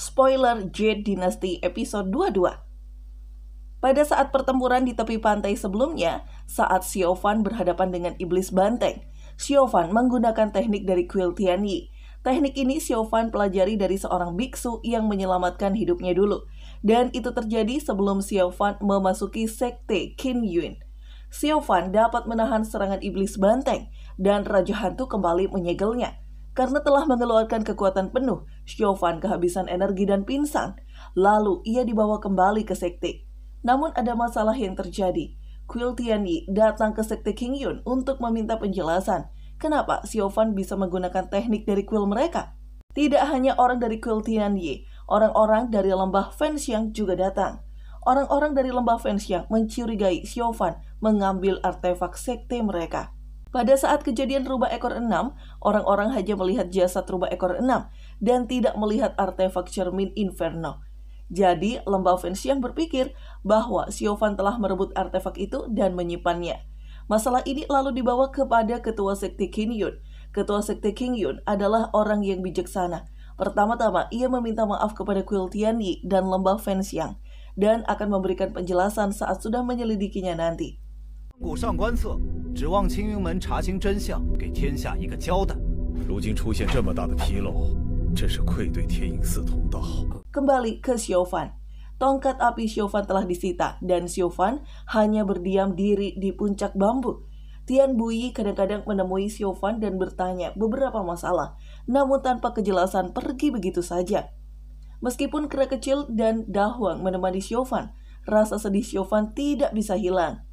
Spoiler Jade Dynasty episode 22. Pada saat pertempuran di tepi pantai sebelumnya, saat Siobhan berhadapan dengan iblis banteng, Siobhan menggunakan teknik dari Kuil Tianyi. Teknik ini Siobhan pelajari dari seorang biksu yang menyelamatkan hidupnya dulu. Dan itu terjadi sebelum Siobhan memasuki sekte Qin Yun. Siobhan dapat menahan serangan iblis banteng dan Raja Hantu kembali menyegelnya. Karena telah mengeluarkan kekuatan penuh, Siobhan kehabisan energi dan pingsan. Lalu ia dibawa kembali ke sekte. Namun ada masalah yang terjadi. Kuil Tianyi datang ke sekte Qin Yun untuk meminta penjelasan kenapa Siobhan bisa menggunakan teknik dari kuil mereka. Tidak hanya orang dari Kuil Tianyi, orang-orang dari lembah Fenxiang juga datang. Orang-orang dari lembah Fenxiang mencurigai Siobhan mengambil artefak sekte mereka. Pada saat kejadian rubah ekor 6, orang-orang hanya melihat jasad rubah ekor 6 dan tidak melihat artefak cermin Inferno. Jadi, lembah Fenxiang berpikir bahwa Siobhan telah merebut artefak itu dan menyimpannya. Masalah ini lalu dibawa kepada ketua sekte Qin Yun. Ketua sekte Qin Yun adalah orang yang bijaksana. Pertama-tama, ia meminta maaf kepada Kuil Tianyi dan lembah Fenxiang dan akan memberikan penjelasan saat sudah menyelidikinya nanti. 古上观测，指望青云门查清真相，给天下一个交代。如今出现这么大的纰漏，真是愧对天鹰寺同道。 Kembali ke Siobhan. Tongkat api Siobhan telah disita dan Siobhan hanya berdiam diri di puncak bambu. Tian Buyi kadang-kadang menemui Siobhan dan bertanya beberapa masalah, namun tanpa kejelasan pergi begitu saja. Meskipun kera kecil dan Da Huang menemani Siobhan, rasa sedih Siobhan tidak bisa hilang.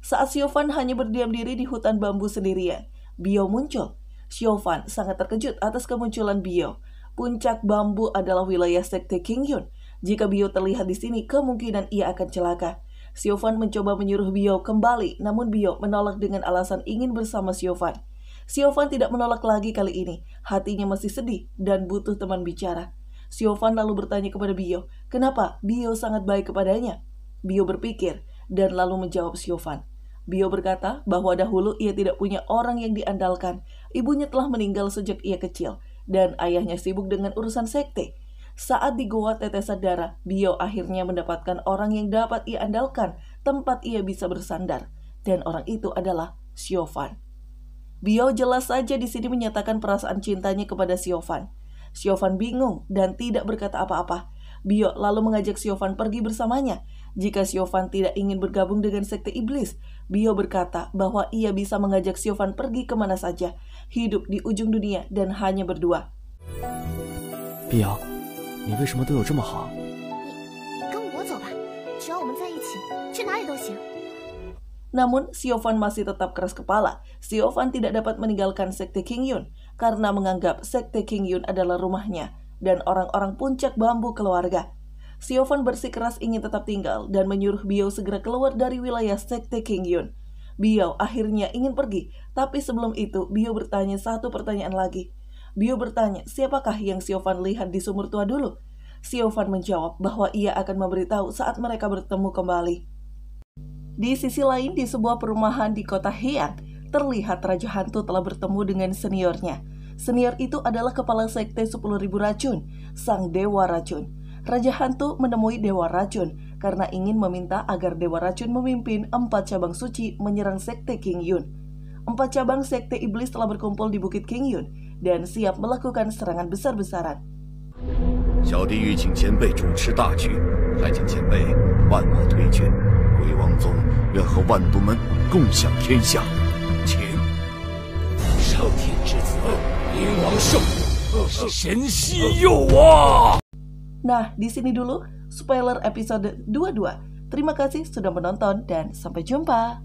Saat Siobhan hanya berdiam diri di hutan bambu sendirian, Biao muncul. Siobhan sangat terkejut atas kemunculan Biao. Puncak bambu adalah wilayah sekte Qin Yun. Jika Biao terlihat di sini, kemungkinan ia akan celaka. Siobhan mencoba menyuruh Biao kembali, namun Biao menolak dengan alasan ingin bersama Siobhan. Siobhan tidak menolak lagi kali ini. Hatinya masih sedih dan butuh teman bicara. Siobhan lalu bertanya kepada Biao, kenapa Biao sangat baik kepadanya? Biao berpikir dan lalu menjawab Siobhan. Biao berkata bahwa dahulu ia tidak punya orang yang diandalkan. Ibunya telah meninggal sejak ia kecil dan ayahnya sibuk dengan urusan sekte. Saat di Goa Tetesan Darah, Biao akhirnya mendapatkan orang yang dapat ia andalkan, tempat ia bisa bersandar. Dan orang itu adalah Siobhan. Biao jelas saja di sini menyatakan perasaan cintanya kepada Siobhan. Siobhan bingung dan tidak berkata apa-apa. Biao lalu mengajak Siobhan pergi bersamanya. Jika Siobhan tidak ingin bergabung dengan sekte iblis, Biao berkata bahwa ia bisa mengajak Siobhan pergi kemana saja, hidup di ujung dunia dan hanya berdua. Biao, 你为什么对我这么好？你跟我走吧，只要我们在一起，去哪里都行。 Namun, Siobhan masih tetap keras kepala. Siobhan tidak dapat meninggalkan sekte Qin Yun karena menganggap sekte Qin Yun adalah rumahnya dan orang-orang puncak bambu keluarga. Siobhan bersikeras ingin tetap tinggal dan menyuruh Biao segera keluar dari wilayah sekte Qin Yun. Biao akhirnya ingin pergi, tapi sebelum itu Biao bertanya satu pertanyaan lagi. Biao bertanya siapakah yang Siobhan lihat di sumur tua dulu. Siobhan menjawab bahwa ia akan memberitahu saat mereka bertemu kembali. Di sisi lain, di sebuah perumahan di kota Heian, terlihat Raja Hantu telah bertemu dengan seniornya. Senior itu adalah kepala sekte 10.000 racun, sang dewa racun. Raja Hantu menemui Dewa Racun karena ingin meminta agar Dewa Racun memimpin 4 cabang suci menyerang sekte Qin Yun. 4 cabang sekte iblis telah berkumpul di Bukit Qin Yun dan siap melakukan serangan besar-besaran. 小弟欲请前辈主持大局，还请前辈万我推荐，鬼王宗愿和万都门共享天下，请。上天之子，灵王圣母，神稀有啊！ Nah, di sini dulu spoiler episode 22. Terima kasih sudah menonton dan sampai jumpa.